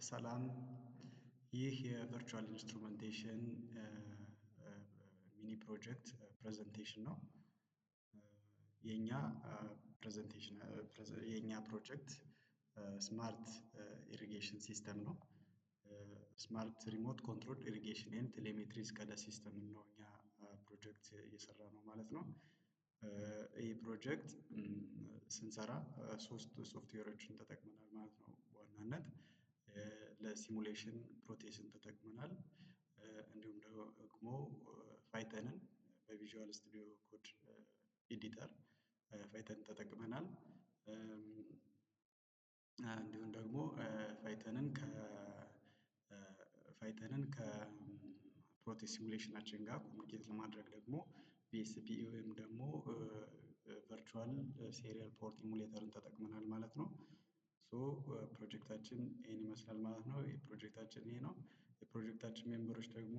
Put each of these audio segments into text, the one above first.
ሰላም ይህ የቨርቹዋል ኢንስትሩመንቴሽን ሚኒ ፕሮጀክት ፕሬዘንቴሽን ነው። የኛ ፕሬዘንቴሽን የኛ ፕሮጀክት ስማርት ኢሪጌሽን ሲስተም ነው። ስማርት ሪሞት ኮንትሮል ኢሪጌሽን ኤንድ ቴሌሜትሪ ስካዳ ሲስተም ነው እኛ ፕሮጀክት እየሰራነው ማለት ነው። ይህ ፕሮጀክት ስንሰራ ሶስት ሶፍትዌሮችን ተጠቅመናል ማለት ነው። በዋናነት ለሲሙሌሽን ፕሮቴስን ተጠቅመናል። እንዲሁም ደግሞ ፓይተንን በቪዥዋል ስቱዲዮ ኮድ ኤዲተር ፓይተን ተጠቅመናል። እንዲሁም ደግሞ ፓይተንን ከፕሮቴስ ሲሙሌሽናችን ጋር ኮሚኒኬት ለማድረግ ደግሞ ቪኤስፒኢ ወይም ደግሞ ቨርቹዋል ሴሪያል ፖርት ኢሙሌተርን ተጠቅመናል ማለት ነው። ሶ ፕሮጀክታችን ይሄን ይመስላል ማለት ነው። የፕሮጀክታችን ይሄ ነው። የፕሮጀክታችን ሜምበሮች ደግሞ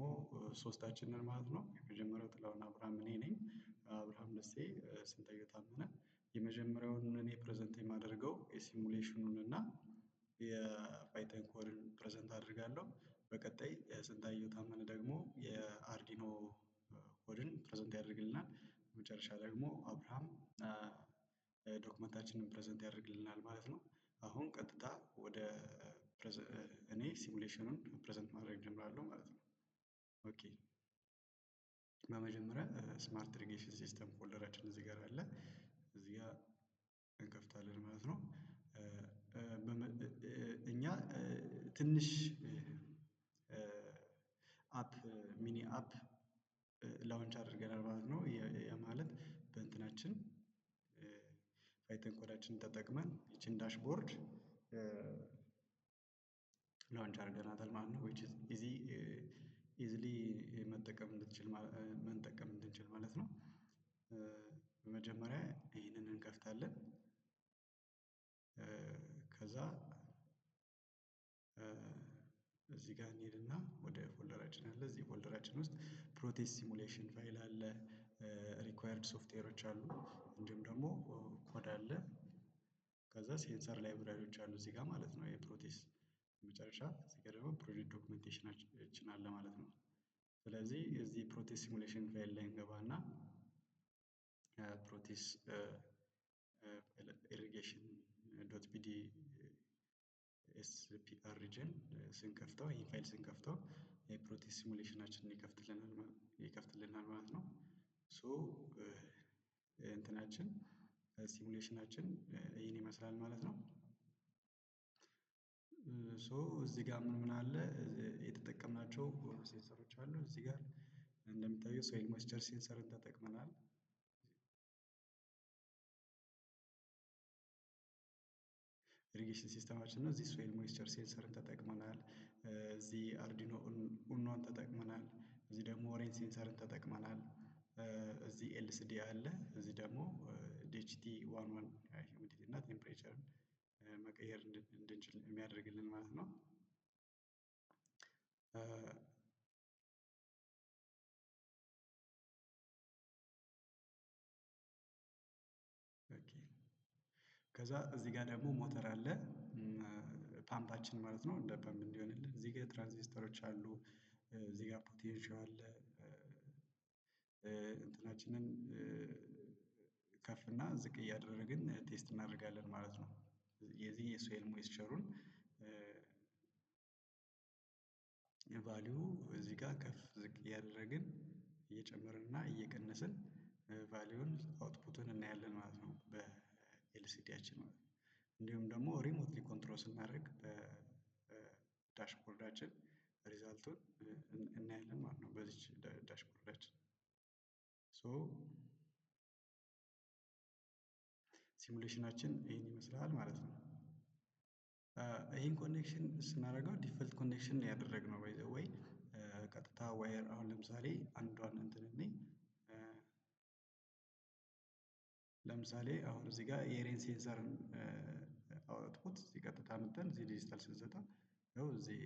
ሶስታችን ነን ማለት ነው። የመጀመሪያው ጥላሁን አብርሃም እኔ ነኝ። አብርሃም ደሴ፣ ስንታየሁ ታመነ። የመጀመሪያውን እኔ ፕረዘንት የማደርገው የሲሙሌሽኑን እና የፓይተን ኮድን ፕረዘንት አደርጋለሁ። በቀጣይ ስንታየሁ ታመነ ደግሞ የአርዲኖ ኮድን ፕረዘንት ያደርግልናል። መጨረሻ ደግሞ አብርሃም ዶክመንታችንን ፕረዘንት ያደርግልናል ማለት ነው። አሁን ቀጥታ ወደ እኔ ሲሙሌሽኑን ፕረዘንት ማድረግ እጀምራለሁ ማለት ነው። ኦኬ በመጀመሪያ ስማርት ኢሪጌሽን ሲስተም ፎልደራችን እዚህ ጋር አለ። እዚህ ጋር እንከፍታለን ማለት ነው። እኛ ትንሽ አፕ ሚኒ አፕ ላውንች አድርገናል ማለት ነው። ያ ማለት በእንትናችን ፓይተን ኮዳችንን ተጠቅመን ይቺን ዳሽቦርድ ላውንች አድርገናታል ማለት ነው። ዊች ኢዝ ኢዝሊ መጠቀም እንድንችል ማለት ነው። በመጀመሪያ ይህንን እንከፍታለን። ከዛ እዚህ ጋር እንሄድና ወደ ፎልደራችን አለ። እዚህ ፎልደራችን ውስጥ ፕሮቴስ ሲሙሌሽን ፋይል አለ። ሪኳየርድ ሶፍትዌሮች አሉ። እንዲሁም ደግሞ ኮድ አለ። ከዛ ሴንሰር ላይብራሪዎች አሉ እዚህ ጋር ማለት ነው። የፕሮቴስ መጨረሻ እዚህ ጋር ደግሞ ፕሮጀክት ዶክመንቴሽናችን አለ ማለት ነው። ስለዚህ እዚህ ፕሮቴስ ሲሙሌሽን ፋይል ላይ እንገባና ፕሮቴስ ኢሪጌሽን ዶት ፒዲ ኤስፒአር ሪጅን ስንከፍተው ይሄን ፋይል ስንከፍተው የፕሮቴስ ሲሙሌሽናችንን ይከፍትልናል ማለት ነው። ሶ እንትናችን ሲሙሌሽናችን ይሄን ይመስላል ማለት ነው። ሶ እዚህ ጋር ምን አለ የተጠቀምናቸው ሴንሰሮች አሉ። እዚህ ጋር እንደሚታየው ሶይል ሞይስቸር ሴንሰርን ተጠቅመናል። ኢሪጌሽን ሲስተማችን ነው። እዚህ ሶይል ሞይስቸር ሴንሰርን ተጠቅመናል። እዚህ አርዲኖ ኡኖን ተጠቅመናል። እዚህ ደግሞ ሬን ሴንሰርን ተጠቅመናል። እዚህ ኤልሲዲ አለ። እዚህ ደግሞ ዲኤችቲ ዋን ዋን ሂዩሚዲቲ እና ቴምፕሬቸርን መቀየር እንድንችል የሚያደርግልን ማለት ነው። ከዛ እዚህ ጋር ደግሞ ሞተር አለ። ፓምፓችን ማለት ነው። እንደ ፓምፕ እንዲሆንልን እዚህ ጋር ትራንዚስተሮች አሉ። እዚህ ጋር ፖቴንሺዮ አለ። እንትናችንን ከፍ እና ዝቅ እያደረግን ቴስት እናደርጋለን ማለት ነው። የዚህ የሶይል ሞይስቸሩን ቫልዩ እዚህ ጋር ከፍ ዝቅ እያደረግን እየጨመርን እና እየቀነስን ቫልዩን አውትፑቱን እናያለን ማለት ነው። በኤልሲዲያችን ማለት ነው። እንዲሁም ደግሞ ሪሞትሊ ኮንትሮል ስናደርግ በዳሽቦርዳችን ሪዛልቱን እናያለን ማለት ነው። በዚች ዳሽቦርዳችን ሶ ሲሙሌሽናችን ይሄን ይመስላል ማለት ነው። ይሄን ኮኔክሽን ስናደርገው ዲፎልት ኮኔክሽን ነው ያደረግነው ባይ ዘ ዌይ ቀጥታ ዋየር አሁን ለምሳሌ አንዷን እንትን እንይ ለምሳሌ አሁን እዚህ ጋር የሬን ሴንሰርን አውትፑት እዚህ ቀጥታ አምጥተን እዚህ ዲጂታል ስንሰጠው ያው እዚህ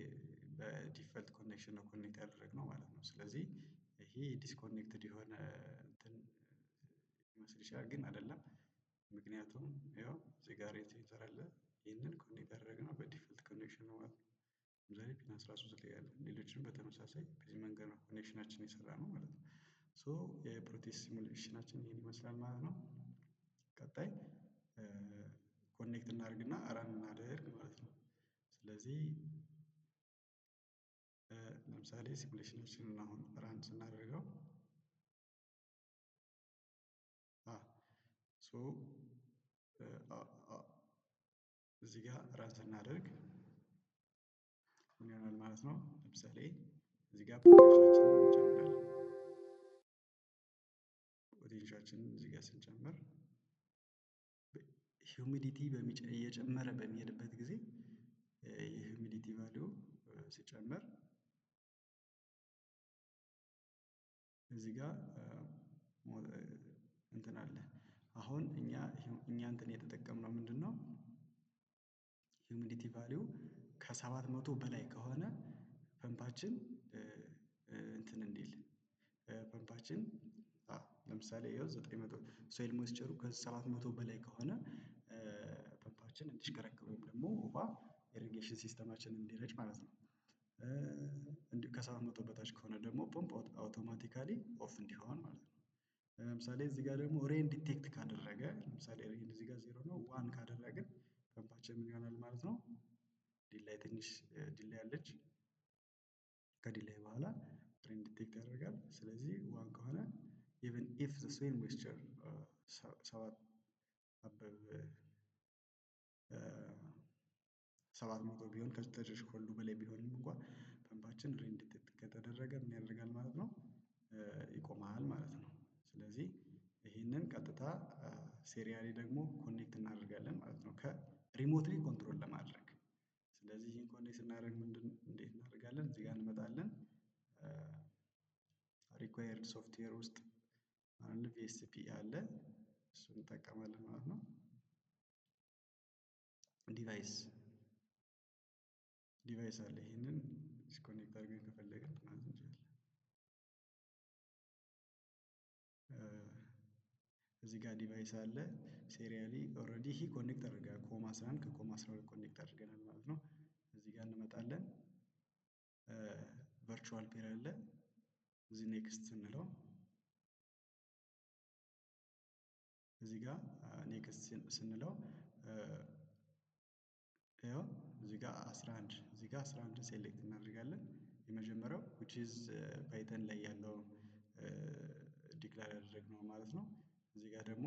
በዲፎልት ኮኔክሽን ነው ኮኔክት ያደረግነው ማለት ነው። ስለዚህ ይሄ ዲስኮኔክትድ የሆነ እንትን ሊመስል ይችላል ግን አይደለም። ምክንያቱም ያው እዚህ ጋር ሬን ሴንሰር አለ። ይህንን ኮኔክት ያደረግነው በዲፎልት ኮኔክሽን ነው ማለት ነው። ለምሳሌ ፒን 13 ላይ ያለ ሌሎችንም በተመሳሳይ በዚህ መንገድ ነው ኮኔክሽናችን የሰራነው ማለት ነው። ሶ የፕሮቴስ ሲሙሌሽናችን ይሄን ይመስላል ማለት ነው። ቀጣይ ኮኔክት እናድርግና ራን እናድርግ ማለት ነው። ስለዚህ ለምሳሌ ሲሙሌሽናችንን አሁን ራን ስናደርገው ሶ እዚህ ጋር ራን ስናደርግ ምን ይሆናል ማለት ነው። ለምሳሌ እዚህ ጋር ፖቴንሻችንን እንጨምራለን። ፖቴንሻችንን እዚህ ጋር ስንጨምር ሂዩሚዲቲ እየጨመረ በሚሄድበት ጊዜ የሂዩሚዲቲ ቫልዩ ሲጨምር እዚህ ጋር እንትን አለ። አሁን እኛ እንትን የተጠቀምነው ምንድነው? ሂዩሚዲቲ ቫልዩ ከ700 በላይ ከሆነ ፐምፓችን እንትን እንዲል ፐምፓችን ለምሳሌ ይኸው 900 ሶይል ሞይስቸሩ ከ700 በላይ ከሆነ ፐምፓችን እንዲሽከረከር ወይም ደግሞ ውሃ ኢሪጌሽን ሲስተማችንን እንዲረጭ ማለት ነው። እንዲሁ ከ700 በታች ከሆነ ደግሞ ፐምፕ አውቶማቲካሊ ኦፍ እንዲሆን ማለት ነው። ለምሳሌ እዚህ ጋር ደግሞ ሬን ዲቴክት ካደረገ ለምሳሌ ሬን እዚህ ጋር 0 ነው 1 ካደረግን ፐምፓችን ምን ይሆናል ማለት ነው። ዲላይ ትንሽ ዲላይ አለች። ከዲላይ በኋላ ሬን ዲቴክት ያደርጋል። ስለዚህ 1 ከሆነ ኢቭን ኢፍ ዘ ሶይል ሞይስቸር 700 ቢሆን ከትሬሽሆልዱ በላይ ቢሆንም እንኳን ፐምፓችን ሬን ዲቴክት ከተደረገ ምን ያደርጋል ማለት ነው። ይቆማል ማለት ነው። ስለዚህ ይህንን ቀጥታ ሴሪያሊ ደግሞ ኮኔክት እናደርጋለን ማለት ነው ከሪሞትሊ ኮንትሮል ለማድረግ። ስለዚህ ይህን ኮኔክት ስናደርግ እንዴት እናደርጋለን? እዚህ ጋር እንመጣለን። ሪኳየርድ ሶፍትዌር ውስጥ አንድ ቪኤስፒ አለ እሱን እንጠቀማለን ማለት ነው። ዲቫይስ አለ ይሄንን ዲስኮኔክት አድርገን ከፈለግን ማለት እንችላለን። እዚህ ጋር ዲቫይስ አለ ሴሪያሊ ኦልሬዲ ይሄ ኮኔክት አድርገናል ኮም 11 ከኮም 12 ኮኔክት አድርገናል ማለት ነው። እዚህ ጋር እንመጣለን። ቨርቹዋል ፔር አለ እዚህ ኔክስት ስንለው እዚህ ጋር ኔክስት ስንለው ይኸው እዚህ ጋር 11 እዚህ ጋር 11 ሴሌክት እናደርጋለን። የመጀመሪያው which is ፓይተን ላይ ያለው ዲክላር ያደረግነው ማለት ነው። እዚህ ጋር ደግሞ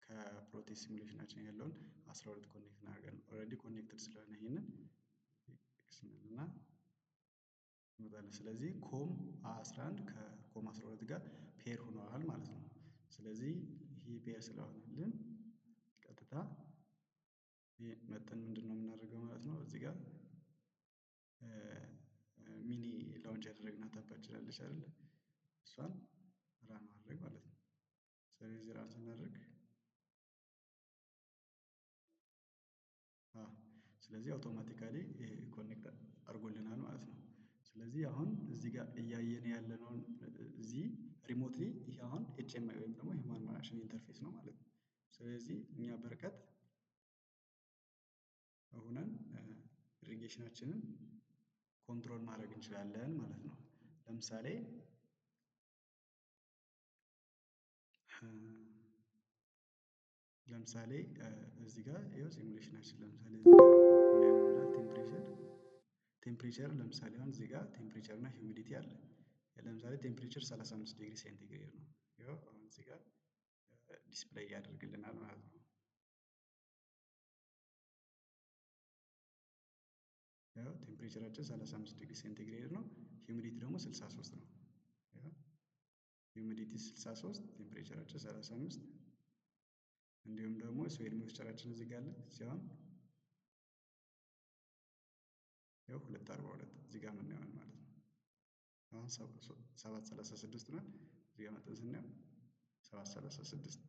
ከፕሮቴስ ሲሙሌሽናችን ያለውን 12 ኮኔክት እናደርጋለን ኦልሬዲ ኮኔክትድ ስለሆነ ይሄንን እና እንመጣለን። ስለዚህ ኮም 11 ከኮም 12 ጋር ፔር ሆነዋል ማለት ነው። ስለዚህ ይሄ ፔር ስለሆነልን ቀጥታ መጠን ምንድነው የምናደርገው ማለት ነው። እዚህ ጋር ሚኒ ላውንች ያደረግናት አፓችን አለች አይደለ እሷን ራን ማድረግ ማለት ነው። ስለዚህ ራን ስናደርግ ስለዚህ አውቶማቲካሊ ኮኔክት አድርጎልናል ማለት ነው። ስለዚህ አሁን እዚህ ጋር እያየን ያለነውን እዚህ ሪሞትሊ ይሄ አሁን ኤችኤምአይ ወይም ደግሞ ሂውማን ማሽን ኢንተርፌስ ነው ማለት ነው። ስለዚህ እኛ በርቀት ሆነን ኢሪጌሽናችንን ኮንትሮል ማድረግ እንችላለን ማለት ነው። ለምሳሌ እዚህ ጋር ይኸው ሲሙሌሽናችን ለምሳሌ እዚህ ጋር ምን ይላል ቴምፕሬቸር ለምሳሌ አሁን እዚህ ጋር ቴምፕሬቸር እና ሂዩሚዲቲ አለ። ለምሳሌ ቴምፕሬቸር 35 ዲግሪ ሴንቲግሬድ ነው። ይኸው አሁን እዚህ ጋር ዲስፕሌይ ያደርግልናል ማለት ነው። ያው ቴምፕሬቸራችን 35 ዲግሪ ሴንቲግሬድ ነው። ሂዩሚዲቲ ደግሞ 63 ነው። ሂዩሚዲቲ 63 ቴምፕሬቸራችን 35 እንዲሁም ደግሞ ሶይል ሞይስቸራችን እዚህ ጋር አለ ሲሆን ያው 242 እዚህ ጋር የምናየው ማለት ነው። አሁን 736 ነው እዚህ ጋር መጠን ስናየው 736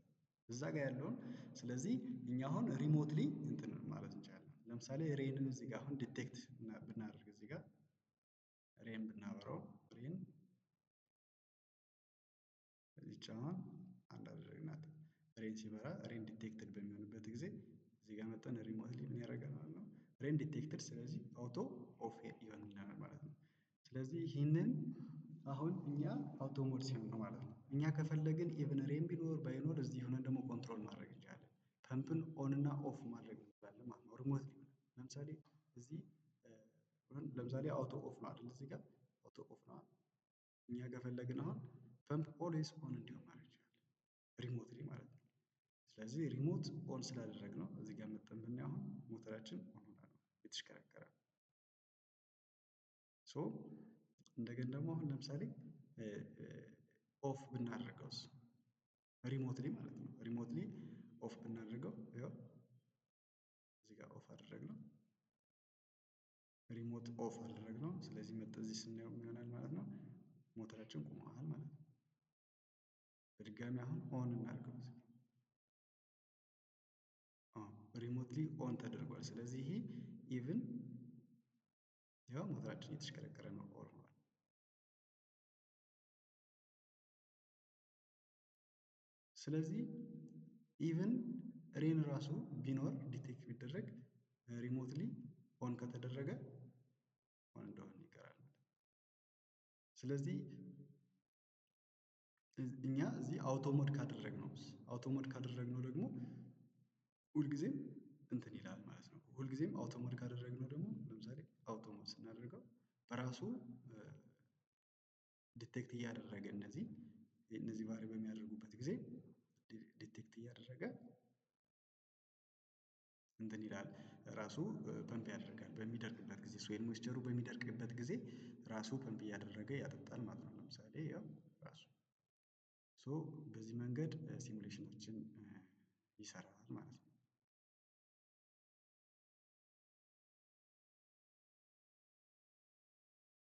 እዛ ጋር ያለውን ስለዚህ እኛ አሁን ሪሞትሊ እንትን ማለት እንችላለን። ለምሳሌ ሬንን እዚህ ጋር አሁን ዲቴክት ብናደርግ እዚህ ጋር ሬን ብናበራው ሬን እዚች አሁን አንድ አደረግናት ሬን ሲበራ ሬን ዲቴክትድ በሚሆንበት ጊዜ እዚህ ጋር መጠን ሪሞትሊ ምን ያደርጋል ማለት ነው ሬን ዲቴክትድ ስለዚህ አውቶ ኦፍ ይሆንልናል ማለት ነው። ስለዚህ ይህንን አሁን እኛ አውቶ ሞድ ሲሆን ነው ማለት ነው። እኛ ከፈለግን ኢቭን ሬን ቢኖር ባይኖር እዚህ ሆነን ደግሞ ኮንትሮል ማድረግ እንችላለን። ፐምፕን ኦን እና ኦፍ ማድረግ እንችላለን ማለት ነው። ሪሞት ለምሳሌ እዚህ ለምሳሌ አውቶ ኦፍ ነው አይደል? እዚህ ጋር አውቶ ኦፍ ነው። እኛ ከፈለግን አሁን ፐምፕ ኦልዌይስ ኦን እንዲሆን ማድረግ እንችላለን ሪሞትሊ ማለት ነው። ስለዚህ ሪሞት ኦን ስላደረግነው እዚህ ጋር መጠን ብናይ አሁን ሞተራችን ኦን ሆኗል የተሽከረከረ። ሶ እንደገና ደግሞ አሁን ለምሳሌ ኦፍ ብናደርገውስ ሪሞትሊ ማለት ነው። ሪሞትሊ ኦፍ ብናደርገው ያው እዚህ ጋር ኦፍ አደረግነው ሪሞት ኦፍ አደረግነው። ስለዚህ መጥተን እዚህ ስናየው ምን ይሆናል ማለት ነው? ሞተራችን ቆመዋል ማለት ነው። በድጋሚ አሁን ኦን እናድርገው። ሪሞትሊ ኦን ተደርጓል። ስለዚህ ይሄ ኢቭን ያው ሞተራችን እየተሽከረከረ ነው ኦን ሆኗል። ስለዚህ ኢቭን ሬን ራሱ ቢኖር ዲቴክት ቢደረግ ሪሞትሊ ኦን ከተደረገ ኦን እንደሆነ ይቀራል ማለት ነው። ስለዚህ እኛ እዚህ አውቶ ሞድ ካደረግነው ደግሞ ሁልጊዜም እንትን ይላል ማለት ነው። ሁልጊዜም አውቶ ሞድ ካደረግነው ደግሞ ለምሳሌ አውቶ ሞድ ስናደርገው በራሱ ዲቴክት እያደረገ እነዚህ ቫሪ በሚያደርጉበት ጊዜ ዲቴክት እያደረገ እንትን ይላል ራሱ ፐምፕ ያደርጋል በሚደርቅበት ጊዜ ሶይል ሞይስቸሩ በሚደርቅበት ጊዜ ራሱ ፐምፕ እያደረገ ያጠጣል ማለት ነው። ለምሳሌ ያው ራሱ በዚህ መንገድ ሲሙሌሽናችን ይሰራል ማለት ነው።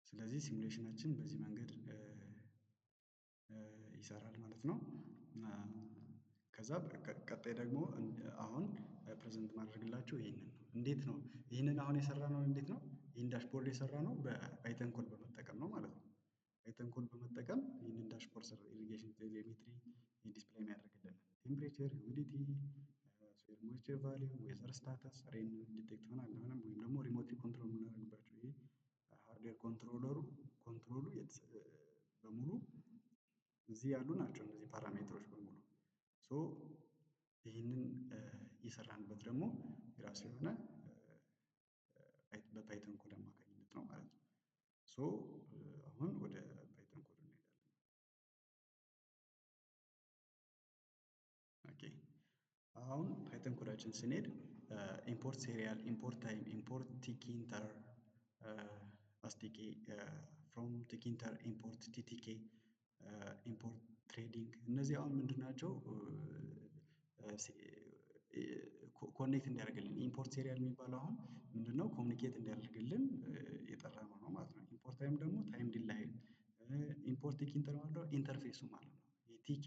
ስለዚህ ሲሙሌሽናችን በዚህ መንገድ ይሰራል ማለት ነው። ከዛ ቀጣይ ደግሞ አሁን ፕሬዘንት ማድረግላችሁ ይሄንን ነው። እንዴት ነው ይሄንን አሁን የሰራነው እንዴት ነው? ይሄን ዳሽቦርድ የሰራነው በፓይተን ኮድ በመጠቀም ነው ማለት ነው። ፓይተን ኮድ በመጠቀም ይህንን ዳሽቦርድ ኢሪጌሽን ቴሌሜትሪ ዲስፕሌይ የሚያደርግልን ቴምፕሬቸር፣ ሂዩሚዲቲ፣ ሶይል ሞይስቸር ቫልዩ፣ ዌዘር ስታተስ፣ ሬን ዲቴክት ሆነ አልሆነም ወይም ደግሞ ሪሞትሊ ኮንትሮል የምናደርግባቸው ይሄ ሃርድዌር ኮንትሮሉ በሙሉ እዚህ ያሉ ናቸው። እነዚህ ፓራሜትሮች በሙሉ ይህንን የሰራንበት ደግሞ የራሱ የሆነ በፓይተን ኮድ አማካኝነት ነው ማለት ነው። አሁን ወደ ፓይተን ኮድ እንሄዳለን። ኦኬ አሁን ፓይተን ኮዳችን ስንሄድ ኢምፖርት ሴሪያል፣ ኢምፖርት ታይም፣ ኢምፖርት ቲኪንተር አስቲኬ ፍሮም ቲኪንተር ኢምፖርት ቲቲኬ ኢምፖርት ትሬዲንግ እነዚህ አሁን ምንድን ናቸው? ኮኔክት እንዲያደርግልን ኢምፖርት ሴሪያል የሚባለው አሁን ምንድነው? ኮሚኒኬት እንዲያደርግልን የጠራነው ነው ማለት ነው። ኢምፖርት ታይም ደግሞ ታይም ዲላይን፣ ኢምፖርት ቲክ ኢንተር ማለት ነው ኢንተርፌሱ ማለት ነው። ቲኬ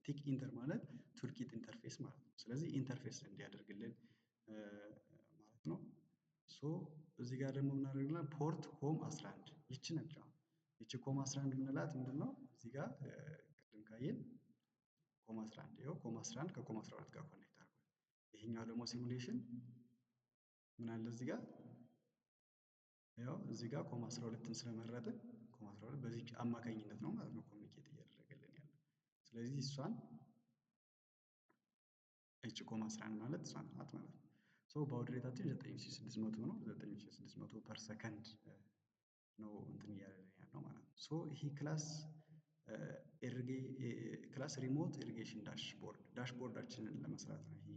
ቲክ ኢንተር ማለት ቱልኪት ኢንተርፌስ ማለት ነው። ስለዚህ ኢንተርፌስ እንዲያደርግልን ማለት ነው። እዚህ ጋር ደግሞ ምን አደረግልናል? ፖርት ኮም 11 ይቺ ነች። ይቺ ኮም 11 የምንላት ምንድነው? እዚህ ጋር ቅድም ካየን ኮም 11 ይኸው ኮም 11 ከኮም 12 ጋር ኮኔክት አድርጓል። ይሄኛው ደግሞ ሲሙሌሽን ምን አለ እዚህ ጋር ያው እዚህ ጋር ኮም 12ን ስለመረጥን ኮም 12 በዚህ አማካኝነት ነው ማለት ነው ኮሚኒኬት እያደረገልን ያለው። ስለዚህ እሷን እቺ ኮም 11 ማለት እሷን ናት ማለት ነው። ባውድ ሬታችን 9600 ነው። 9600 ፐር ሰከንድ ነው እንትን እያደረገን ያለው ማለት ነው። ይሄ ክላስ ሪሞት ኢሪጌሽን ዳሽቦርዳችንን ለመስራት ነው ይሄ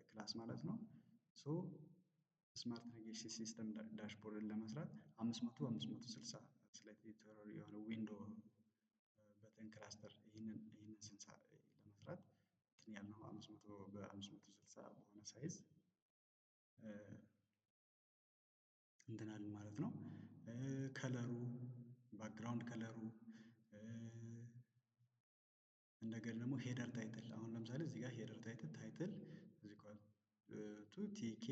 ክላስ ማለት ነው። ስማርት ኢሪጌሽን ሲስተም ዳሽቦርድን ለመስራት 500 560 ስላይትሊ የሆነ ዊንዶ በተን ክላስተር ይህንን ለመስራት እንትን ያልነው 500 በ560 በሆነ ሳይዝ እንትን አለን ማለት ነው። ከለሩ ባክግራውንድ ከለሩ እንደገና ደግሞ ሄደር ታይትል አሁን ለምሳሌ እዚህ ጋር ሄደር ታይትል እዚህ ጋር ቱ ቲኬ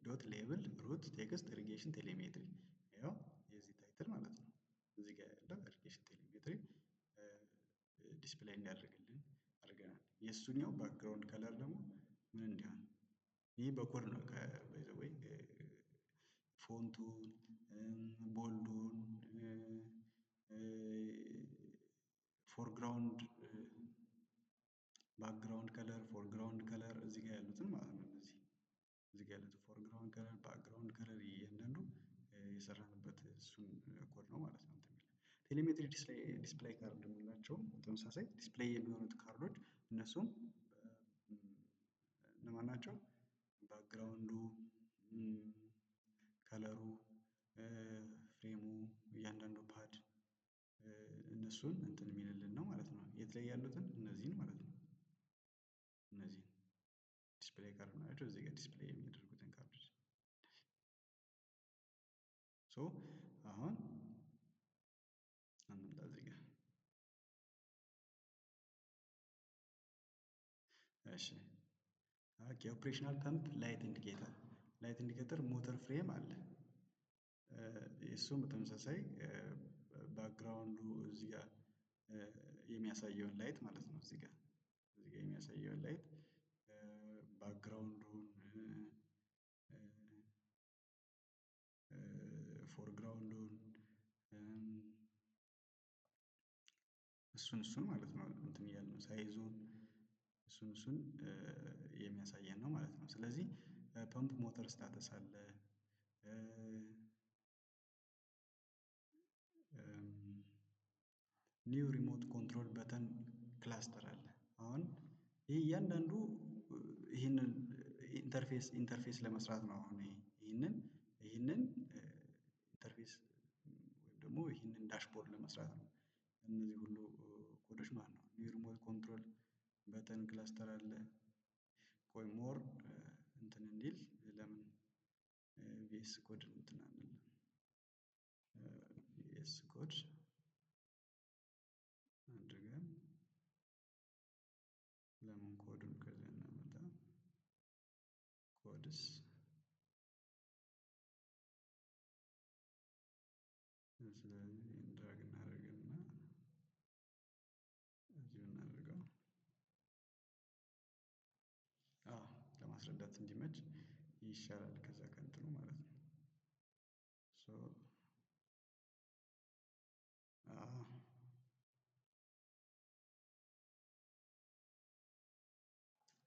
ዶት ሌብል ሩት ቴክስት ኢሪጌሽን ቴሌሜትሪ ያው የዚህ ታይትል ማለት ነው። እዚህ ጋር ያለው ኢሪጌሽን ቴሌሜትሪ ዲስፕሌይ እንዲያደርግልን አድርገናል። የእሱኛው ባክግራውንድ ከለር ደግሞ ምን እንዲሆን ይህ በኮድ ነው ባይ ዘ ዌይ ፎንቱን፣ ቦልዱን፣ ፎርግራውንድ ባክግራውንድ ከለር፣ ፎርግራውንድ ከለር እዚህ ጋር ያሉትን ማለት ነው። እዚህ ጋር ያሉት ፎርግራውንድ ከለር፣ ባክግራውንድ ከለር እያንዳንዱ የሰራንበት እሱን ኮድ ነው ማለት ነው። ቴሌሜትሪ ዲስፕላይ ካርድ የምንላቸው ተመሳሳይ ዲስፕሌይ የሚሆኑት ካርዶች እነሱም እነማን ናቸው? ባክግራውንዱ፣ ከለሩ፣ ፍሬሙ፣ እያንዳንዱ ፓድ እነሱን እንትን የሚልልን ነው ማለት ነው። የት ላይ ያሉትን እነዚህን ማለት ነው። እነዚህን ዲስፕሌይ ካርድ ናቸው። እዚህ ጋር ዲስፕሌይ የሚያደርጉትን ካርዶች ሶ አሁን እንምጣ እዚህ ጋር እሺ ኦኬ ኦፕሬሽናል ፐምፕ ላይት ኢንዲኬተር ሞተር ፍሬም አለ። እሱም በተመሳሳይ ባክግራውንዱ እዚህ ጋር የሚያሳየውን ላይት ማለት ነው። እዚህ ጋር የሚያሳየውን ላይት ባክግራውንዱን ፎርግራውንዱን እሱን ማለት ነው እንትን እያልን ነው ሳይዙን እሱን የሚያሳየን ነው ማለት ነው። ስለዚህ ፐምፕ ሞተር ስታተስ አለ። ኒው ሪሞት ኮንትሮል በተን ክላስተር አለ። አሁን ይህ እያንዳንዱ ይህንን ኢንተርፌስ ለመስራት ነው። አሁን ይህንን ኢንተርፌስ ወይም ደግሞ ይህንን ዳሽቦርድ ለመስራት ነው። እነዚህ ሁሉ ኮዶች ማለት ነው። ኒው ሪሞት ኮንትሮል በተን ክላስተር አለ። ቆይ ሞር እንትን እንዲል ለምን ቪኤስ ኮድ እንትን አንልም? ቪኤስ ኮድ አድርገን ለምን ኮዱን ከዚህ እናመጣ? ኮድስ ስለዚህ ድራግ እናደርግና እዚሁ እናደርገው። ለማስረዳት እንዲመች ይሻላል ከዛ ከእንትኑ ማለት ነው።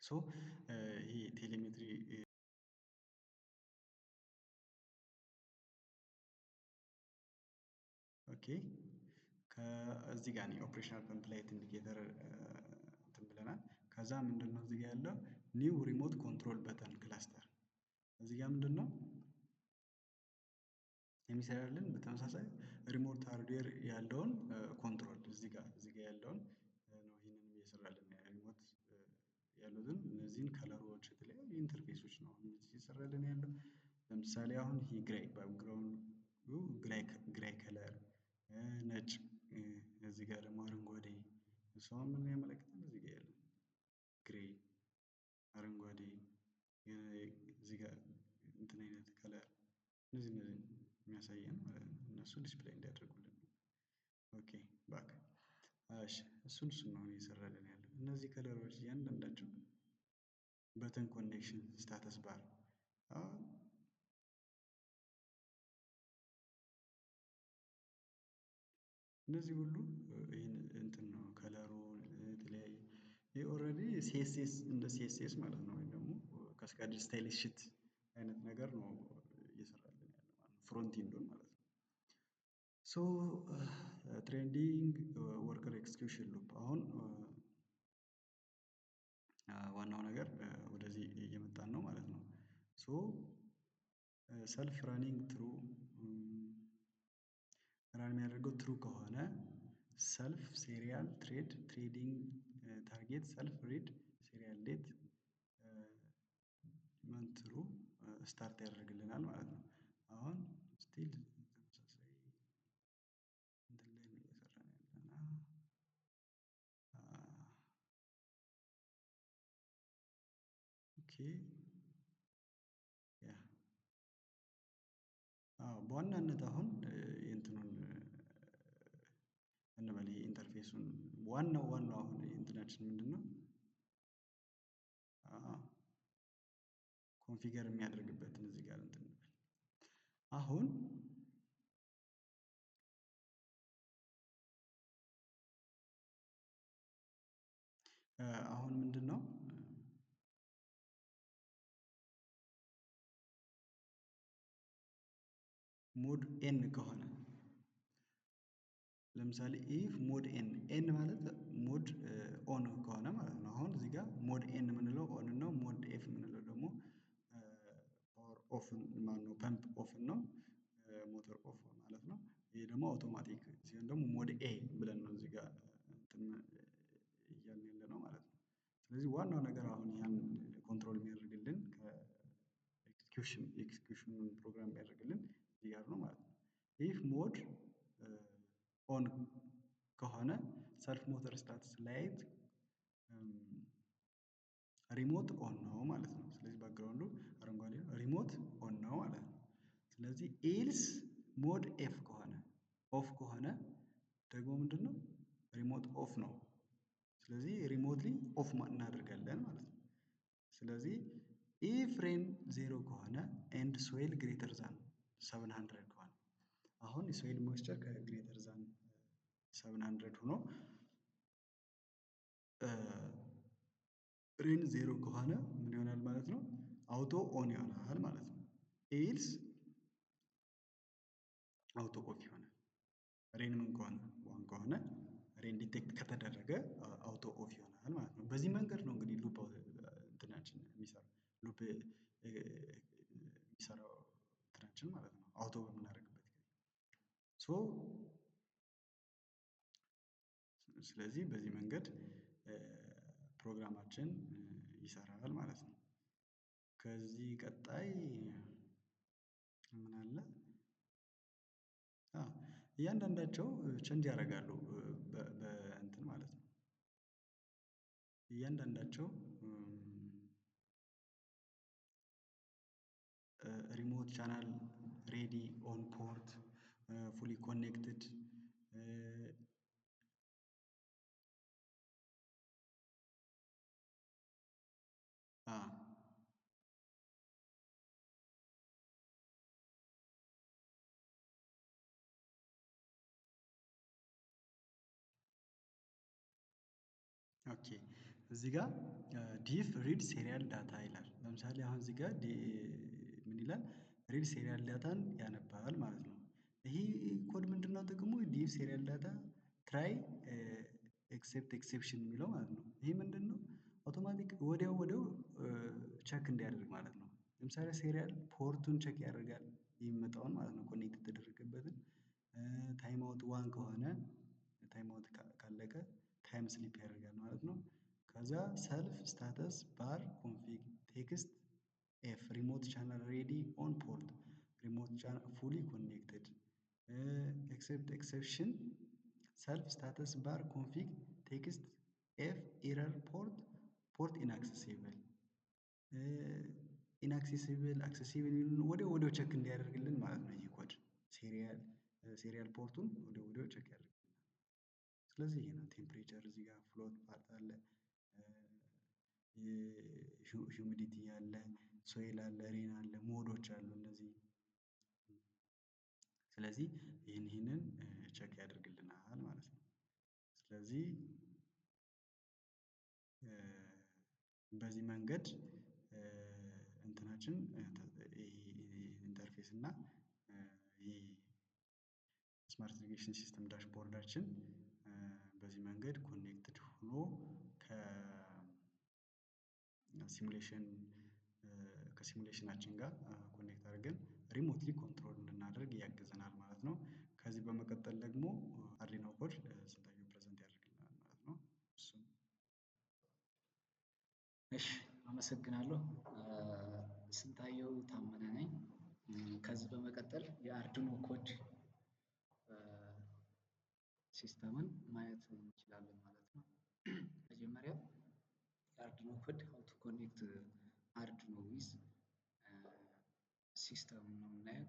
ሶ ይሄ ቴሌሜትሪ ኦኬ ከዚህ ጋር ነው ኦፕሬሽናል ፐምፕ ላይት ኢንዲኬተር እንትን ብለናል። ከዛ ምንድነው እዚህ ጋር ያለው ኒው ሪሞት ኮንትሮል በተን ክላስተር እዚህ ጋር ምንድነው የሚሰራልን? በተመሳሳይ ሪሞት ሃርድዌር ያለውን ኮንትሮል እዚህ ጋር ያለውን ነው ይሄንን እየሰራልን ሪሞት ያሉትን እነዚህን ከለሮች የተለያዩ ኢንተርፌሶች ነው እየሰራልን ያለው። ለምሳሌ አሁን ይሄ ግራይ ባክግራውንዱ ግራይ ከለር ነጭ እዚህ ጋር ደግሞ አረንጓዴ እሱ አሁን ምን ያመለክታል? እዚህ ጋር ያለው ግሬይ አረንጓዴ እዚህ ጋር እንትን አይነት ከለር እነዚህ የሚያሳየን እነሱ ዲስፕሌይ እንዲያደርጉልን ነው። ኦኬ ባክ እሺ እሱን ነው እየሰራልን ያለው። እነዚህ ከለሮች እያንዳንዳቸው በተን ኮኔክሽን ስታተስ ባር እነዚህ ሁሉ ይሄን እንትን ነው ከለሩ የተለያየ ይሄ ኦሬዲ ሲኤስኤስ እንደ ሲኤስኤስ ማለት ነው። ወይም ደግሞ ካስካድ ስታይል ሽት አይነት ነገር ነው እየሰራልን ያለው ማለት ነው። ፍሮንት ኢንዱን ማለት ነው። ሶ ትሬንዲንግ ወርከር ኤክስኪዩሽን ሉፕ አሁን ዋናው ነገር ወደዚህ እየመጣን ነው ማለት ነው። ሶ ሰልፍ ራኒንግ ትሩ ራን የሚያደርገው ትሩ ከሆነ ሰልፍ ሴሪያል ትሬዲንግ ታርጌት ሰልፍ ሪድ ሴሪያል ዴት መንትሩ ስታርት ያደርግልናል ማለት ነው። አሁን ስቲል ተመሳሳይ እንትን ላይ ነው እየሰራን ያለነው። ኦኬ ያ በዋናነት አሁን የእንትኑን እንበል ይሄ ኢንተርፌሱን ዋናው አሁን እንትናችን ምንድነው? ኮንፊገር የሚያደርግበትን እዚህ ጋር እንትን አሁን አሁን ምንድን ነው ሞድ ኤን ከሆነ ለምሳሌ ኢፍ ሞድ ኤን ኤን ማለት ሞድ ኦን ከሆነ ማለት ነው። አሁን እዚህ ጋር ሞድ ኤን የምንለው ኦን ነው። ሞድ ኤፍ የምንለው ደግሞ ፓወር ኦፍን ማነው ፐምፕ ኦፍን ነው፣ ሞተር ኦፍ ማለት ነው። ይሄ ደግሞ አውቶማቲክ ሲሆን ደግሞ ሞድ ኤ ብለን ነው እዚህ ጋር እንትን እያልን ያለ ነው ማለት ነው። ስለዚህ ዋናው ነገር አሁን ያን ኮንትሮል የሚያደርግልን ኤክስኪዩሽኑን ፕሮግራም የሚያደርግልን እዚህ ጋር ነው ማለት ነው። ኢፍ ሞድ ኦን ከሆነ ሰልፍ ሞተር ስታትስ ላይት ሪሞት ኦን ነው ማለት ነው። ስለዚህ ባክግራውንዱ አረንጓዴ ነው፣ ሪሞት ኦን ነው ማለት ነው። ስለዚህ ኤልስ ሞድ ኤፍ ከሆነ ኦፍ ከሆነ ደግሞ ምንድን ነው ሪሞት ኦፍ ነው። ስለዚህ ሪሞትሊ ኦፍ እናደርጋለን ማለት ነው። ስለዚህ ኢፍ ሬን ዜሮ ከሆነ ኤንድ ሶይል ግሬተር ዛን 700 ከሆነ አሁን የሶይል ሞይስቸር ከግሬተር ዛን 700 ሆኖ ሬን ዜሮ ከሆነ ምን ይሆናል ማለት ነው? አውቶ ኦን ይሆናል ማለት ነው። ኤልስ አውቶ ኦፍ ይሆናል። ሬን ምን ከሆነ ዋን ከሆነ ሬን ዲቴክት ከተደረገ አውቶ ኦፍ ይሆናል ማለት ነው። በዚህ መንገድ ነው እንግዲህ ሉፕ እንትናችን የሚሰራው ሉፕ የሚሰራው እንትናችን ማለት ነው አውቶ በምናደርግበት ጊዜ ሶ ስለዚህ በዚህ መንገድ ፕሮግራማችን ይሰራል ማለት ነው። ከዚህ ቀጣይ ምን አለ? እያንዳንዳቸው ቼንጅ ያደርጋሉ በእንትን ማለት ነው። እያንዳንዳቸው ሪሞት ቻናል ሬዲ ኦን ፖርት ፉሊ ኮኔክትድ ኦኬ እዚህ ጋር ዲፍ ሪድ ሴሪያል ዳታ ይላል። ለምሳሌ አሁን እዚህ ጋር ምን ይላል? ሪድ ሴሪያል ዳታን ያነባል ማለት ነው። ይሄ ኮድ ምንድነው ጥቅሙ? ዲፍ ሴሪያል ዳታ ትራይ ኤክሴፕት ኤክሴፕሽን የሚለው ማለት ነው። ይሄ ምንድነው? አውቶማቲክ ወዲያው ቸክ እንዲያደርግ ማለት ነው። ለምሳሌ ሴሪያል ፖርቱን ቸክ ያደርጋል የሚመጣውን ማለት ነው ኮኔክት የተደረገበትን ታይም አውት ዋን ከሆነ ታይም አውት ካለቀ ታይም ስሊፕ ያደርጋል ማለት ነው። ከዛ ሰልፍ ስታተስ ባር ኮንፊግ ቴክስት ኤፍ ሪሞት ቻናል ሬዲ ኦን ፖርት ሪሞት ቻናል ፉሊ ኮኔክትድ ኤክሴፕት ኤክሰፕሽን ሰልፍ ስታተስ ባር ኮንፊግ ቴክስት ኤፍ ኤረር ፖርት ኢንአክሰሲብል ኢንአክሴሲብል አክሰሲብል ወዲያው ቸክ እንዲያደርግልን ማለት ነው። ይህ ኮድ ሴሪያል ፖርቱን ወዲያው ቸክ ያደርግልናል። ስለዚህ ይሄ ነው ቴምፕሬቸር እዚህ ጋር ፍሎት ፓርት አለ፣ ሂዩሚዲቲ አለ፣ ሶይል አለ፣ ሬን አለ፣ ሞዶች አሉ እነዚህ። ስለዚህ ይህንን ቸክ ያደርግልናል ማለት ነው። ስለዚህ በዚህ መንገድ እንትናችን ኢንተርፌስ እና ይህ ስማርት ኢሪጌሽን ሲስተም ዳሽቦርዳችን በዚህ መንገድ ኮኔክትድ ሆኖ ከሲሙሌሽናችን ጋር ኮኔክት አድርገን ሪሞትሊ ኮንትሮል እንድናደርግ ያግዘናል ማለት ነው። ከዚህ በመቀጠል ደግሞ አርዲኖ ኮድ ስንታየው ፕሬዘንት ያደርግልናል ማለት ነው። እሱም እሺ አመሰግናለሁ። ስንታየው ታመነ ነኝ። ከዚህ በመቀጠል የአርዲኖ ኮድ ሲስተምን ማየት እንችላለን ማለት ነው። መጀመሪያ የአርዲኖ ኮድ ሃው ቱ ኮኔክት አርዲኖ ዊዝ ሲስተም ነው የምናየው።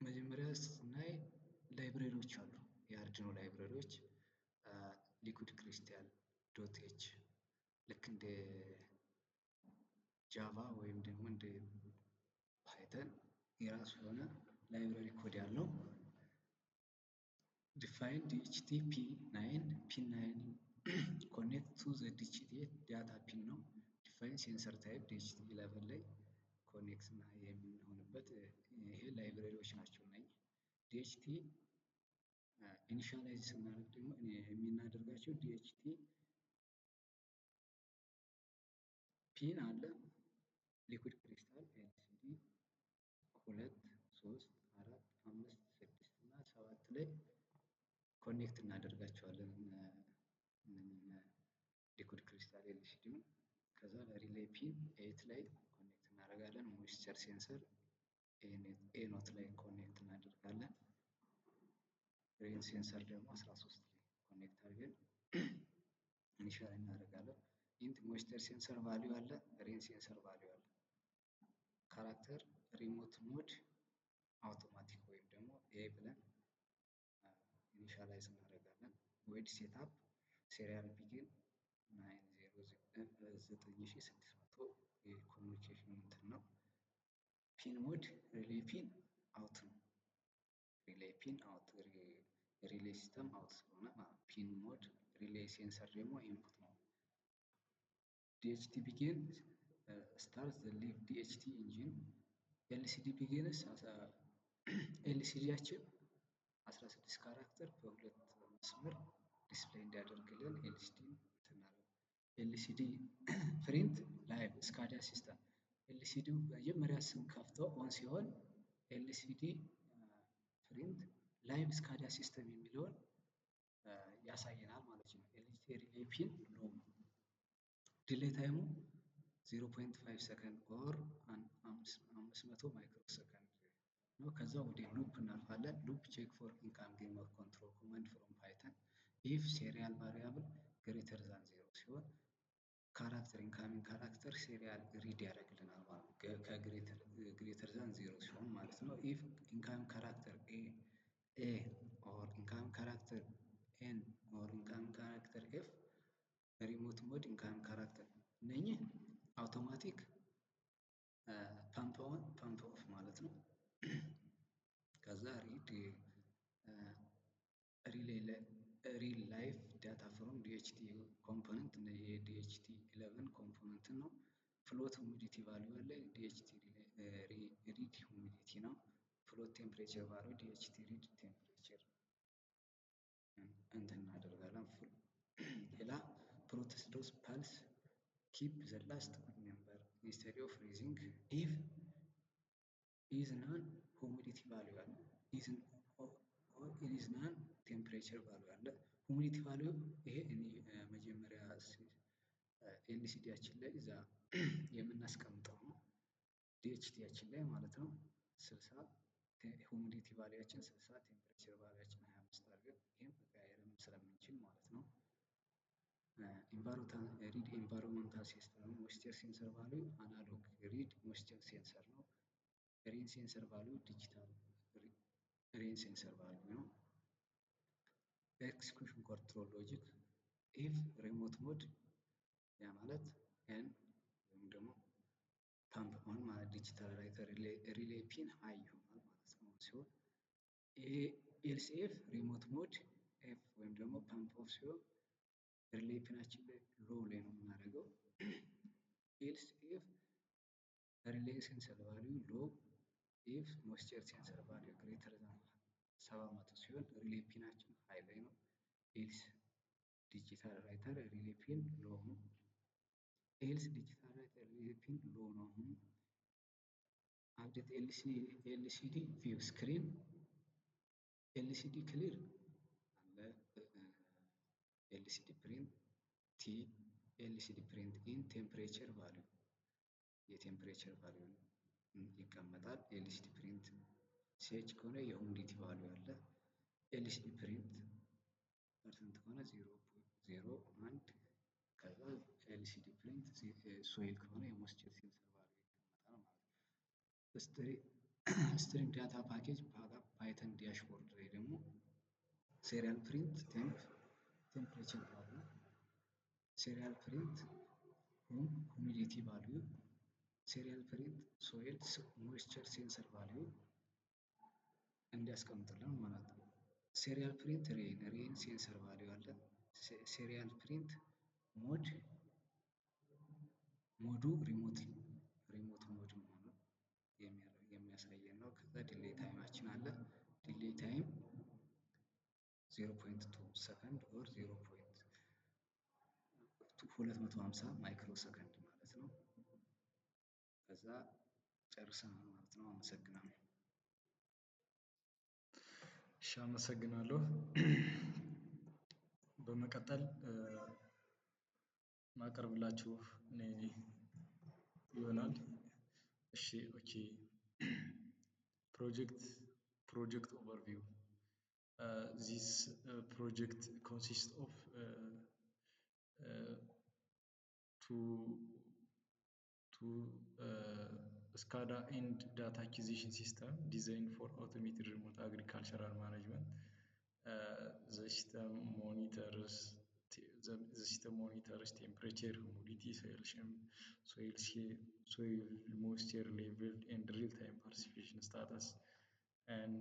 መጀመሪያ ስናይ ላይብረሪዎች አሉ። የአርዲኖ ላይብረሪዎች ሊኩድ ክሪስታል ዶት ኤች ልክ እንደ ጃቫ ወይም ደግሞ እንደ ፓይተን የራሱ የሆነ ላይብረሪ ኮድ ያለው define DHT P9 connect to the DHT data pin ነው። define sensor type DHT 11 ላይ ኮኔክት እና የምንሆንበት ይሄ ላይብረሪዎች ናቸው። እነዚህ DHT ኢኒሻላይዝ ስናደርግ ደግሞ የምናደርጋቸው DHT ፒን አለ ሊኩዊድ ክሪስታል ኤልሲዲ 2 3 4 5 6 እና 7 ላይ ኮኔክት እናደርጋቸዋለን። ሊኩዊድ ክሪስታል ኤልሲዲውን ከዛ ለሪሌይ ፒን 8 ላይ ኮኔክት እናደርጋለን። ሞይስቸር ሴንሰር ኤ ኖት ላይ ኮኔክት እናደርጋለን። ሬን ሴንሰር ደግሞ 13 ላይ ኮኔክት አድርገን ኢኒሻል እናደርጋለን። ኢንት ሞይስቸር ሴንሰር ቫልዩ አለ፣ ሬን ሴንሰር ቫልዩ አለ። ካራክተር ሪሞት ሞድ አውቶማቲክ ወይም ደግሞ ኤ ብለን ኢኒሻላይዝ እናደርጋለን። ቮይድ ሴትአፕ ሴሪያል ቢጊን 9600 የኮሚኒኬሽን እንትን ነው። ፒን ሞድ ሪሌይ ፒን አውት ነው። ሪሌይ ፒን አውት ሪሌይ ሲስተም አውት ስለሆነ ፒን ሞድ ሪሌይ ሴንሰር ደግሞ ኢንፑት ነው። DHT ቢጊን ስታርት ዘ ሊቭ DHT ኢንጂን ኤልሲዲ ቢጊንስ ኤልሲዲያችን 16 ካራክተር በሁለት መስመር ዲስፕሌይ እንዲያደርግልን ኤልሲዲ ፕሪንት ላይቭ ስካዳ ሲስተም ኤልሲዲው መጀመሪያ ስንከፍተው ኦን ሲሆን ኤልሲዲ ፕሪንት ላይቭ ስካዳ ሲስተም የሚለውን ያሳየናል ማለት ነው። ኤልሲዲ ሪሌይ ፒን ሎ ዲሌይ ታይሙ 0.5 ሰከንድ ኦር 500 ማይክሮ ሰከንድ ነው። ከዛ ወደ ሉፕ እናልፋለን። ሉፕ ቼክ ፎር ኢንካሚንግ ኦር ኮንትሮል ኮማንድ ፍሮም ፓይተን ኢፍ ሴሪያል ቫሪያብል ግሬተር ዛን 0 ሲሆን ካራክተር ኢንካሚንግ ካራክተር ሴሪያል ሪድ ያደርግልናል ማለት ነው። ከግሬተር ዛን 0 ሲሆን ማለት ነው። ኢፍ ኢንካሚንግ ካራክተር ኤ ኦር ኢንካሚንግ ካራክተር ኤን ኦር ኢንካሚንግ ካራክተር ኤፍ ሪሞት ሞድ ኢንካሚንግ ካራክተር እነኚህ አውቶማቲክ ፓምፕ ኦን ፓምፕ ኦፍ ማለት ነው። ከዛ ሪል ላይፍ ዳታ ፍሮም DHT ኮምፖነንት የDHT 11 ኮምፖነንት ነው። ፍሎት ሁሚዲቲ ቫልዩ አለ። DHT ሪድ ሁሚዲቲ ነው። ፍሎት ቴምፕሬቸር ቫልዩ DHT ሪድ ቴምፕሬቸር እንትን እናደርጋለን። ሌላ ፕሮሰስ ዶስ ፐልስ ኪፕ ዘ ላስት ጉድ ነምበር ኢንስቴድ ኦፍ ሪዚንግ ኢፍ ኢዝ ናን ሁሚዲቲ ቫልዩ አለ። ኢዝ ናን ቴምፕሬቸር ቫልዩ አለ። ሁሚዲቲ ቫልዩ ይሄ መጀመሪያ ኤልሲዲያችን ላይ እዛ የምናስቀምጠው ነው። DHTያችን ላይ ማለት ነው 60 ሁሚዲቲ ቫልዩያችን 60 ቴምፕሬቸር ቫልዩያችን 25 አድርገን ይሄን መቀያየርም ስለምንችል ማለት ነው። ሪድ ኤንቫይሮንመንታል ሲስተም ሞይስቸር ሴንሰር ቫልዩ አናሎግ ሪድ ሞይስቸር ሴንሰር ነው። ሬን ሴንሰር ቫልዩ ዲጂታል ሬን ሴንሰር ቫልዩ ነው። ኤክስኪዩሽን ኮንትሮል ሎጂክ ኢፍ ሪሞት ሞድ ያ ማለት ኤን ወይም ደግሞ ፓምፕ ኦን ማለት ዲጂታል ራይተር ሪሌይ ፒን ሃይ ይሆናል ማለት ነው ሲሆን ኤልሲኤፍ ሪሞት ሞድ ኤፍ ወይም ደግሞ ፓምፕ ኦፍ ሲሆን ሪሌይ ፒናችን ላይ ሎው ላይ ነው የምናደርገው። ኤልሲኤፍ ሪሌይ ሴንሰር ቫልዩ ሎው ኢፍ ሞይስቸር ሴንሰር ቫልዩ ግሬተር ዛን 700 ሲሆን ሪሌይ ፒናችን ሃይ ላይ ነው። ኤልስ ዲጂታል ራይተር ሪሌይ ፒን ሎው ነው። ኤልስ ዲጂታል ራይተር ሪሌይ ፒን ሎው ነው። አፕዴት ኤልሲዲ ቪው ስክሪን ኤልሲዲ ክሊር አለ። ኤልሲዲ ፕሪንት ቲ ኤልሲዲ ፕሪንት ኢን ቴምፕሬቸር ቫልዩ የቴምፕሬቸር ቫልዩ ይቀመጣል። ኤልሲዲ ፕሪንት ሲኤች ከሆነ የሁሚዲቲ ቫልዩ አለ። ኤልሲዲ ፕሪንት ፐርሰንት ከሆነ 0.01 ከዛ ኤልሲዲ ፕሪንት ሶይል ከሆነ የሞይስቸር ሴንሰር ቫልዩ ይቀመጣል ማለት ነው። ስትሪም ዳታ ፓኬጅ ፓይተን ዳሽቦርድ ላይ ደግሞ ሴሪያል ፕሪንት ቴምፕሬቸር ቫልዩ ሴሪያል ፕሪንት ሁሚዲቲ ቫልዩ serial print soil moisture sensor value እንዲያስቀምጥልን ማለት ነው። serial print rain sensor value አለ። serial print ሞዱ ሪሞት ሞድ መሆኑን የሚያሳየን ነው። ከዛ ዲሌይ ታይማችን አለ። ዲሌይ ታይም 0.2 ሰከንድ ኦር 250 ማይክሮ ሰከንድ ማለት ነው። ከዛ ጨርሰናል ማለት ነው። አመሰግናለሁ። እሺ አመሰግናለሁ። በመቀጠል ማቀርብላችሁ እኔ ይሆናል። እሺ ኦኬ project overview. This project consists of two SCADA and data acquisition system designed for automated remote agricultural management. The system monitors temperature, humidity, soil moisture level, and real-time precipitation status. And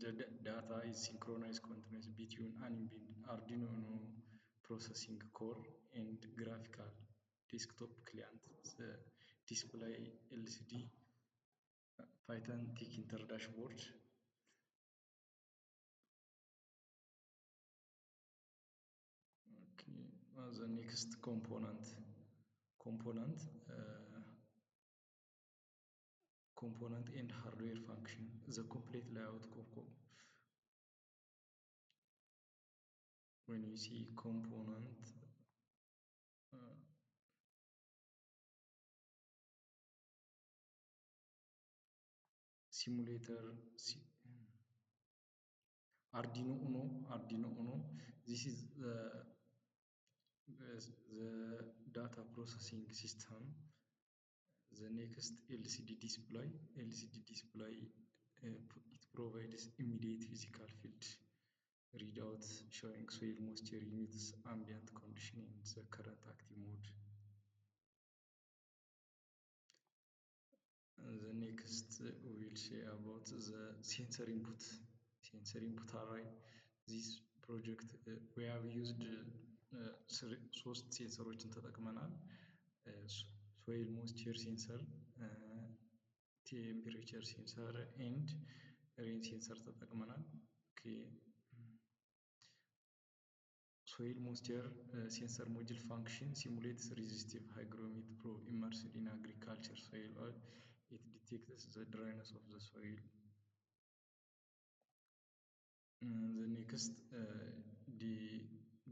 the data is synchronized continuously between an Arduino processing core and graphical desktop client. The display LCD Python Tkinter dashboard. Okay, the next component and hardware function. The complete layout when you see component simulator Arduino Uno. This is the data processing system. The next LCD display. It provides immediate physical field readouts showing soil moisture units, ambient condition, and the current active mode. The next we will say about the sensor input array. This project we have used ሶስት ሴንሰሮችን ተጠቅመናል። soil moisture sensor, temperature sensor and rain sensor ተጠቅመናል። soil moisture sensor module function simulates resistive hygrometer probe immersed in agriculture soil oil. It detects the dryness of the soil. The next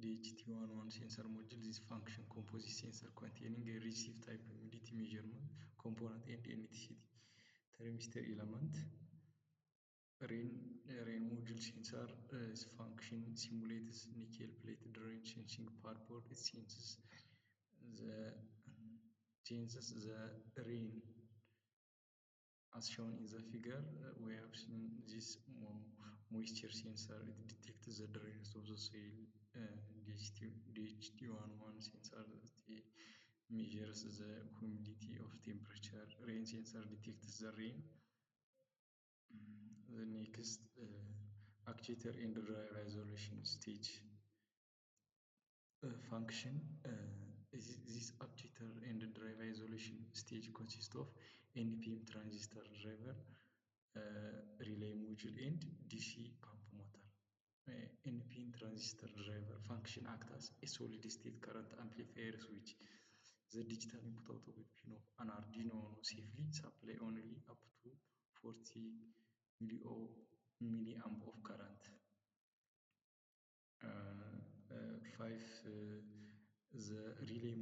DHT11 sensor module. This function composite sensor containing a receive type humidity measurement component and NTC thermistor element. Rain module sensor function simulates nickel plate drain sensing pad. It senses the rain as shown in the figure. We have seen this moisture sensor. It detects the dryness of the soil. DHT11 sensor measures the humidity of temperature. Rain sensor detects the rain. The next actuator and drive isolation stage function. This actuator and drive isolation stage consists of NPM transistor driver, relay module, and DC pump motor. NPN transistor driver function acts as a solid state current amplifier switch. The digital input output pin of an Arduino safely supply only up to 40 milliamp of current. 5. The relay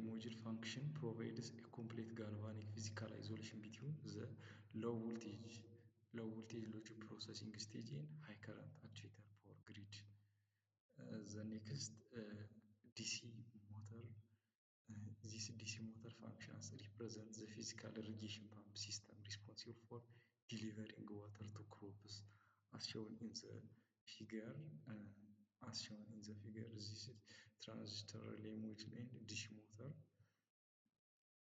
module function provides a complete galvanic physical isolation between the low voltage logic processing stage and high current actuator for grid. The next DC motor. This DC motor functions represents the physical irrigation pump system responsible for delivering water to crops as shown in the figure. as shown in the figure. This is transistor relay module and dish motor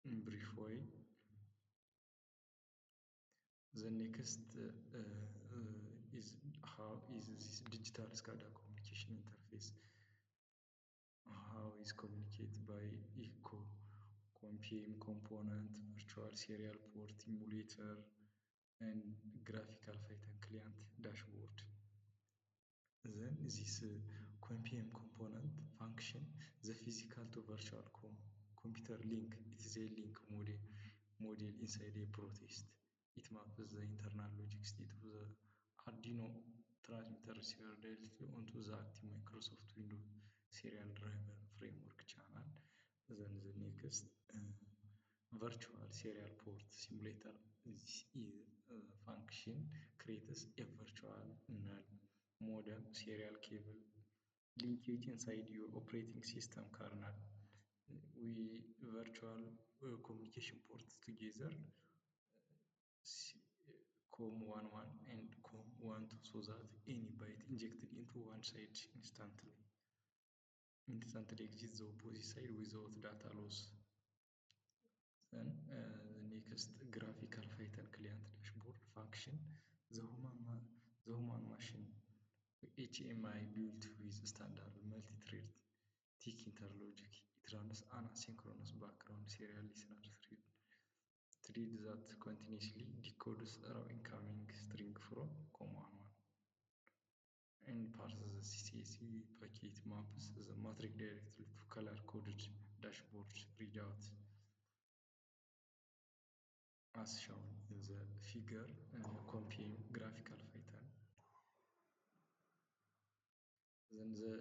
in brief way. The next is how is this digital SCADA communication interface. How is communicated by ECO, COM/PM component, virtual serial port emulator, and graphical Python client dashboard. Then this COM/PM component function the physical to virtual computer link. It is a link model inside a protest. It maps the internal logic state of the Arduino transmitter receiver directly onto the active Microsoft Windows serial driver framework channel. Then the next virtual serial port simulator. This is function creates a virtual null modem serial cable linkage inside your operating system kernel. We virtual communication ports together COM11 and COM12 so that any byte injected into one side instantly exits the opposite side without data loss. Then the next graphical Python client dashboard function, the human machine HMI built with standard multi-thread Tkinter logic. It runs an asynchronous background serial listener thread that continuously decodes raw incoming string from COM11 and parses the CSV packet, maps the matrix directly to color-coded dashboard readout as shown in the figure. COM/PM graphical Python. Then the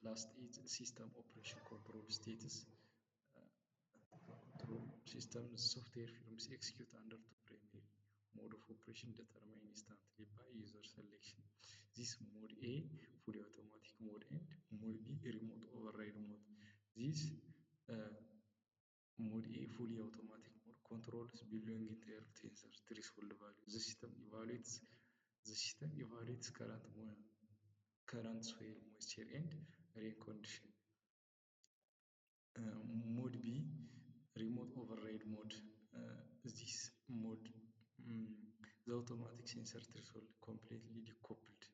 last is system operation control status. Control system software firms execute under two primary mode of operation determined instantly by user selection. This mode A, fully automatic mode, and mode B, remote override mode. This mode A, fully automatic mode, controls belonging to tensor threshold value. The system evaluates current soil moisture and rain condition. Mode B, remote override mode. This mode, the automatic sensor threshold completely decoupled.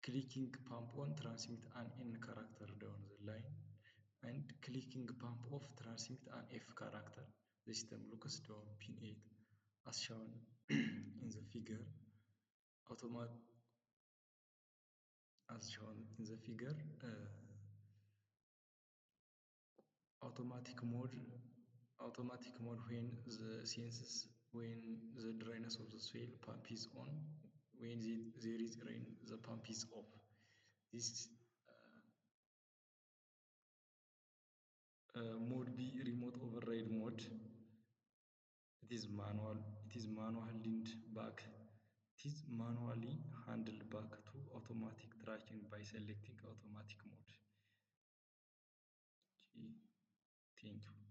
Clicking pump on transmit an N character down the line, and clicking pump off transmit an F character. The system looks down pin 8 as shown in the figure. Automatic mode when the dryness of the soil pump is on. When there is rain, the pump is off. This mode B, remote override mode. It is manually handled back to automatic tracking by selecting automatic mode. Okay. Thank you.